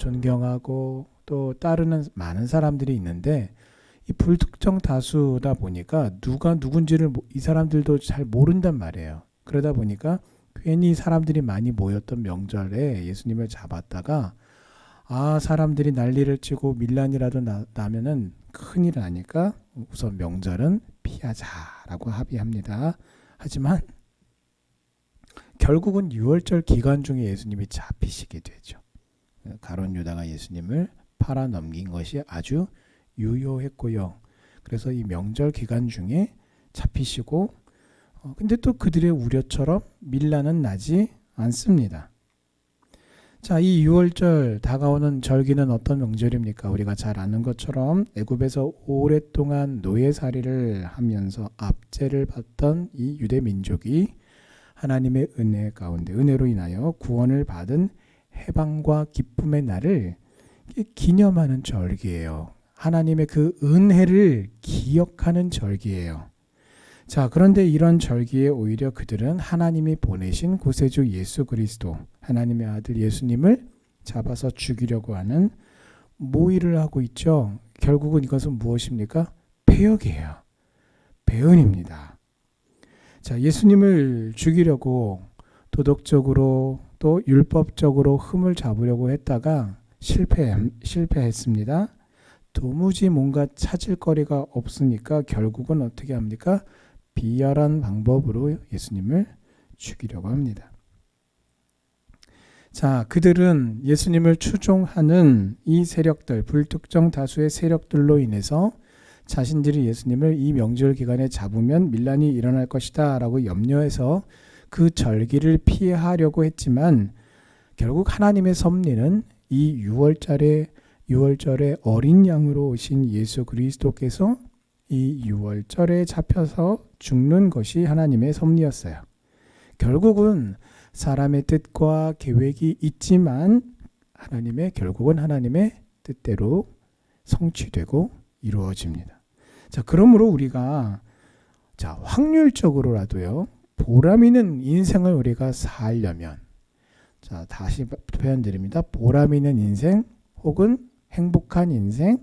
존경하고 또 따르는 많은 사람들이 있는데 이 불특정 다수다 보니까 누가 누군지를 이 사람들도 잘 모른단 말이에요. 그러다 보니까 괜히 사람들이 많이 모였던 명절에 예수님을 잡았다가 사람들이 난리를 치고 밀란이라도 나면은 큰일 나니까 우선 명절은 피하자라고 합의합니다. 하지만 결국은 6월절 기간 중에 예수님이 잡히시게 되죠. 가룟 유다가 예수님을 팔아 넘긴 것이 아주 유효했고요. 그래서 이 명절 기간 중에 잡히시고 근데 또 그들의 우려처럼 밀란은 나지 않습니다. 자, 이 6월절 다가오는 절기는 어떤 명절입니까? 우리가 잘 아는 것처럼 애굽에서 오랫동안 노예살이를 하면서 압제를 받던 이 유대 민족이 하나님의 은혜 가운데 은혜로 인하여 구원을 받은 해방과 기쁨의 날을 기념하는 절기예요. 하나님의 그 은혜를 기억하는 절기예요. 자, 그런데 이런 절기에 오히려 그들은 하나님이 보내신 구세주 예수 그리스도, 하나님의 아들 예수님을 잡아서 죽이려고 하는 모의를 하고 있죠. 결국은 이것은 무엇입니까? 패역이에요. 배은입니다. 자, 예수님을 죽이려고 도덕적으로 또 율법적으로 흠을 잡으려고 했다가 실패했습니다. 도무지 뭔가 찾을 거리가 없으니까 결국은 어떻게 합니까? 비열한 방법으로 예수님을 죽이려고 합니다. 자, 그들은 예수님을 추종하는 이 세력들, 불특정 다수의 세력들로 인해서 자신들이 예수님을 이 명절 기간에 잡으면 밀란이 일어날 것이다 라고 염려해서 그 절기를 피하려고 했지만 결국 하나님의 섭리는 이 6월절에 어린 양으로 오신 예수 그리스도께서 이 6월절에 잡혀서 죽는 것이 하나님의 섭리였어요. 결국은 사람의 뜻과 계획이 있지만 결국은 하나님의 뜻대로 성취되고 이루어집니다. 자, 그러므로 우리가 확률적으로라도요, 보람 있는 인생을 우리가 살려면, 자, 다시 표현드립니다. 보람 있는 인생, 혹은 행복한 인생,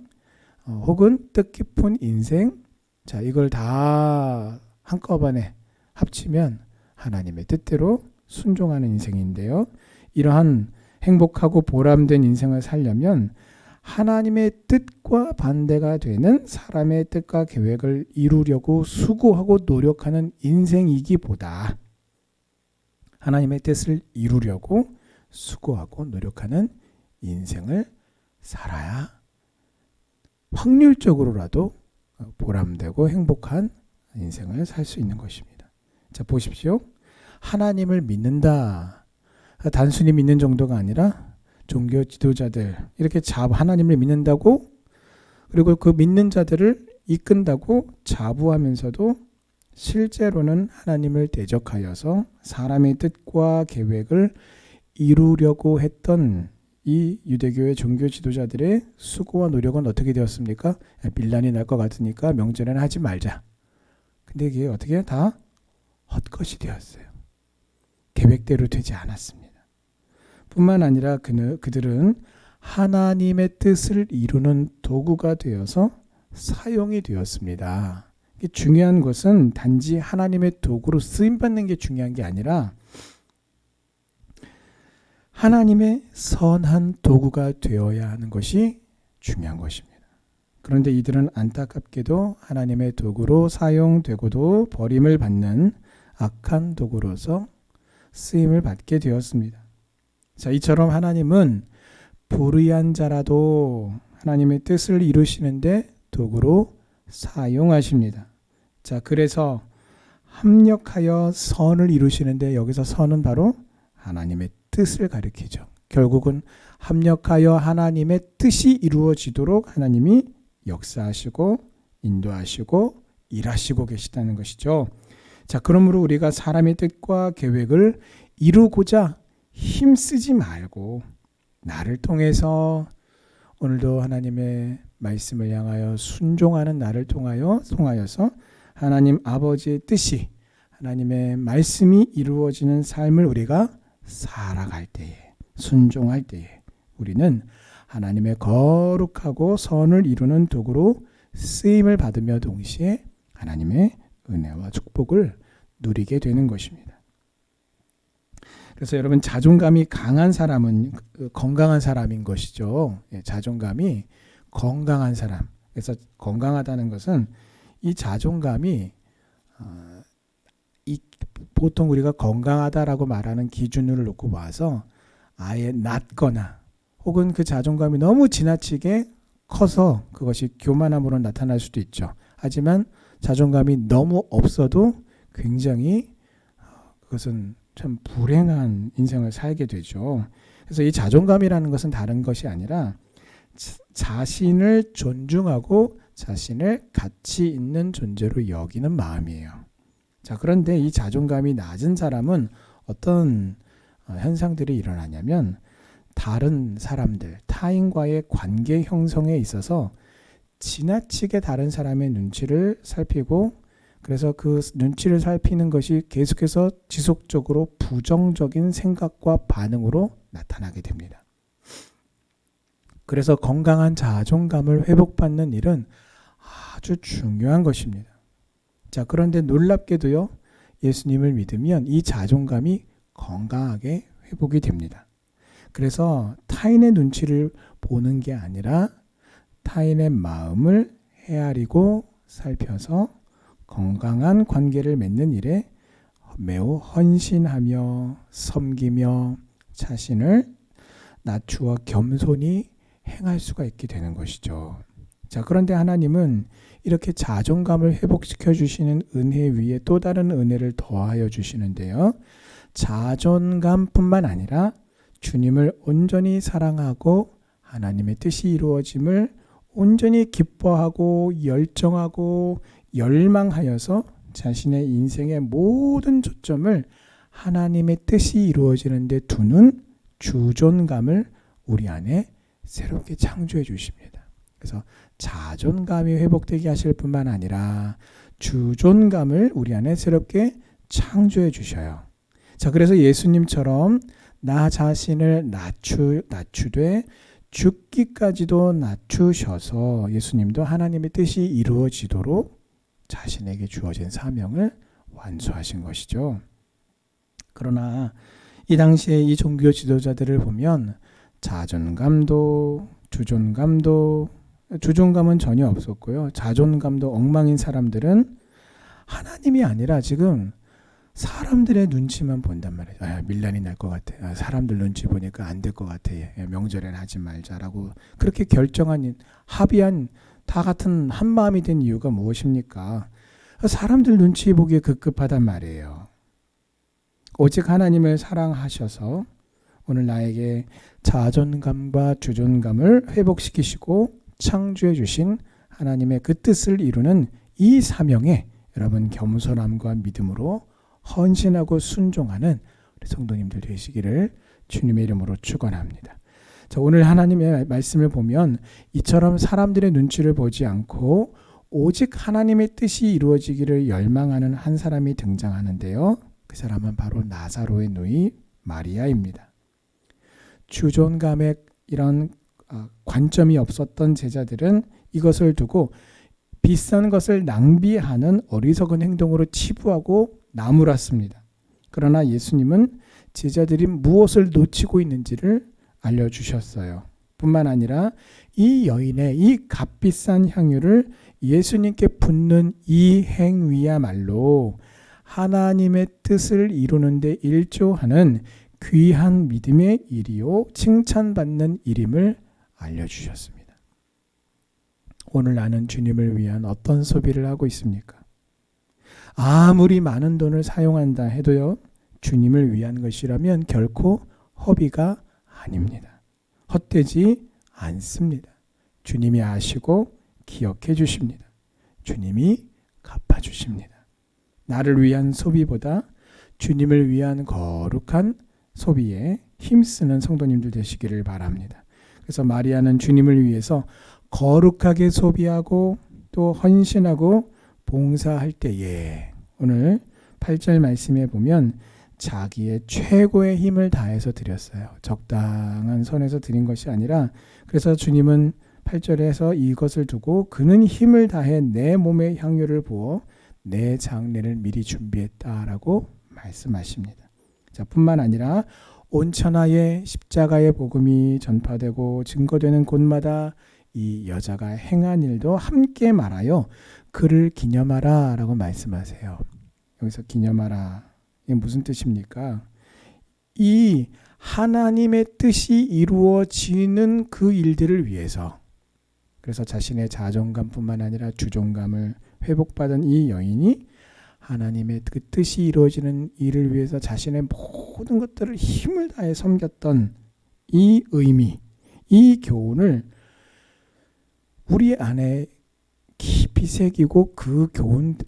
혹은 뜻깊은 인생, 자, 이걸 다 한꺼번에 합치면 하나님의 뜻대로 순종하는 인생인데요. 이러한 행복하고 보람된 인생을 살려면 하나님의 뜻과 반대가 되는 사람의 뜻과 계획을 이루려고 수고하고 노력하는 인생이기보다 하나님의 뜻을 이루려고 수고하고 노력하는 인생을 살아야 확률적으로라도 보람되고 행복한 인생을 살 수 있는 것입니다. 자, 보십시오. 하나님을 믿는다. 단순히 믿는 정도가 아니라 종교 지도자들 이렇게 하나님을 믿는다고, 그리고 그 믿는 자들을 이끈다고 자부하면서도 실제로는 하나님을 대적하여서 사람의 뜻과 계획을 이루려고 했던 이 유대교의 종교 지도자들의 수고와 노력은 어떻게 되었습니까? 밀란이 날 것 같으니까 명절에는 하지 말자. 근데 이게 어떻게 다 헛것이 되었어요. 계획대로 되지 않았습니다. 뿐만 아니라 그들은 하나님의 뜻을 이루는 도구가 되어서 사용이 되었습니다. 중요한 것은 단지 하나님의 도구로 쓰임받는 게 중요한 게 아니라 하나님의 선한 도구가 되어야 하는 것이 중요한 것입니다. 그런데 이들은 안타깝게도 하나님의 도구로 사용되고도 버림을 받는 악한 도구로서 쓰임을 받게 되었습니다. 자, 이처럼 하나님은 불의한 자라도 하나님의 뜻을 이루시는데 도구로 사용하십니다. 자, 그래서 합력하여 선을 이루시는데 여기서 선은 바로 하나님의 뜻을 가리키죠. 결국은 합력하여 하나님의 뜻이 이루어지도록 하나님이 역사하시고 인도하시고 일하시고 계시다는 것이죠. 자, 그러므로 우리가 사람의 뜻과 계획을 이루고자 힘쓰지 말고 나를 통해서 오늘도 하나님의 말씀을 향하여 순종하는 나를 통하여서 하나님 아버지의 뜻이, 하나님의 말씀이 이루어지는 삶을 우리가 살아갈 때에, 순종할 때에 우리는 하나님의 거룩하고 선을 이루는 도구로 쓰임을 받으며 동시에 하나님의 은혜와 축복을 누리게 되는 것입니다. 그래서 여러분, 자존감이 강한 사람은 건강한 사람인 것이죠. 자존감이 건강한 사람. 그래서 건강하다는 것은 이 자존감이 보통 우리가 건강하다라고 말하는 기준을 놓고 봐서 아예 낮거나 혹은 그 자존감이 너무 지나치게 커서 그것이 교만함으로 나타날 수도 있죠. 하지만 자존감이 너무 없어도 굉장히 그것은 참 불행한 인생을 살게 되죠. 그래서 이 자존감이라는 것은 다른 것이 아니라 자신을 존중하고 자신을 가치 있는 존재로 여기는 마음이에요. 자, 그런데 이 자존감이 낮은 사람은 어떤 현상들이 일어나냐면 다른 사람들, 타인과의 관계 형성에 있어서 지나치게 다른 사람의 눈치를 살피고 그래서 그 눈치를 살피는 것이 계속해서 지속적으로 부정적인 생각과 반응으로 나타나게 됩니다. 그래서 건강한 자존감을 회복받는 일은 아주 중요한 것입니다. 자, 그런데 놀랍게도요, 예수님을 믿으면 이 자존감이 건강하게 회복이 됩니다. 그래서 타인의 눈치를 보는 게 아니라 타인의 마음을 헤아리고 살펴서 건강한 관계를 맺는 일에 매우 헌신하며 섬기며 자신을 낮추어 겸손히 행할 수가 있게 되는 것이죠. 자, 그런데 하나님은 이렇게 자존감을 회복시켜 주시는 은혜 위에 또 다른 은혜를 더하여 주시는데요. 자존감뿐만 아니라 주님을 온전히 사랑하고 하나님의 뜻이 이루어짐을 온전히 기뻐하고 열정하고 열망하여서 자신의 인생의 모든 초점을 하나님의 뜻이 이루어지는 데 두는 주존감을 우리 안에 새롭게 창조해 주십니다. 그래서 자존감이 회복되게 하실 뿐만 아니라 주존감을 우리 안에 새롭게 창조해 주셔요. 자, 그래서 예수님처럼 나 자신을 낮추되 죽기까지도 낮추셔서 예수님도 하나님의 뜻이 이루어지도록 자신에게 주어진 사명을 완수하신 것이죠. 그러나 이 당시에 이 종교 지도자들을 보면 자존감도 주존감은 전혀 없었고요. 자존감도 엉망인 사람들은 하나님이 아니라 지금 사람들의 눈치만 본단 말이에요. 밀란이 날 것 같아. 사람들 눈치 보니까 안 될 것 같아. 명절엔 하지 말자라고 그렇게 결정한, 합의한, 다 같은 한 마음이 된 이유가 무엇입니까? 사람들 눈치 보기에 급급하단 말이에요. 오직 하나님을 사랑하셔서 오늘 나에게 자존감과 주존감을 회복시키시고 창조해 주신 하나님의 그 뜻을 이루는 이 사명에 여러분 겸손함과 믿음으로 헌신하고 순종하는 우리 성도님들 되시기를 주님의 이름으로 축원합니다. 자, 오늘 하나님의 말씀을 보면 이처럼 사람들의 눈치를 보지 않고 오직 하나님의 뜻이 이루어지기를 열망하는 한 사람이 등장하는데요. 그 사람은 바로 나사로의 누이 마리아입니다. 주존감에 이런 관점이 없었던 제자들은 이것을 두고 비싼 것을 낭비하는 어리석은 행동으로 치부하고 나무랐습니다. 그러나 예수님은 제자들이 무엇을 놓치고 있는지를 알려주셨어요. 뿐만 아니라 이 여인의 이 값비싼 향유를 예수님께 붓는 이 행위야말로 하나님의 뜻을 이루는 데 일조하는 귀한 믿음의 일이요 칭찬받는 일임을 알려주셨습니다. 오늘 나는 주님을 위한 어떤 소비를 하고 있습니까? 아무리 많은 돈을 사용한다 해도요, 주님을 위한 것이라면 결코 허비가 아닙니다. 헛되지 않습니다. 주님이 아시고 기억해 주십니다. 주님이 갚아주십니다. 나를 위한 소비보다 주님을 위한 거룩한 소비에 힘쓰는 성도님들 되시기를 바랍니다. 그래서 마리아는 주님을 위해서 거룩하게 소비하고 또 헌신하고 봉사할 때에 오늘 8절 말씀에 보면 자기의 최고의 힘을 다해서 드렸어요. 적당한 선에서 드린 것이 아니라, 그래서 주님은 8절에서 이것을 두고 그는 힘을 다해 내 몸에 향유를 부어 내 장례를 미리 준비했다라고 말씀하십니다. 자, 뿐만 아니라 온 천하에 십자가의 복음이 전파되고 증거되는 곳마다 이 여자가 행한 일도 함께 말하여 그를 기념하라 라고 말씀하세요. 여기서 기념하라, 이게 무슨 뜻입니까? 이 하나님의 뜻이 이루어지는 그 일들을 위해서, 그래서 자신의 자존감뿐만 아니라 주존감을 회복받은 이 여인이 하나님의 그 뜻이 이루어지는 일을 위해서 자신의 모든 것들을 힘을 다해 섬겼던 이 의미, 이 교훈을 우리 안에 깊이 새기고 그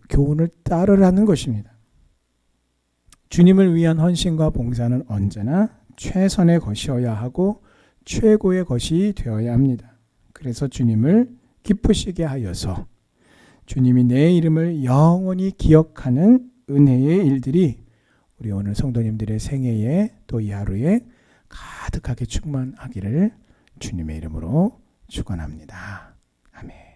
교훈을 따르라는 것입니다. 주님을 위한 헌신과 봉사는 언제나 최선의 것이어야 하고 최고의 것이 되어야 합니다. 그래서 주님을 기쁘시게 하여서 주님이 내 이름을 영원히 기억하는 은혜의 일들이 우리 오늘 성도님들의 생애에 또 이 하루에 가득하게 충만하기를 주님의 이름으로 축원합니다. 아멘.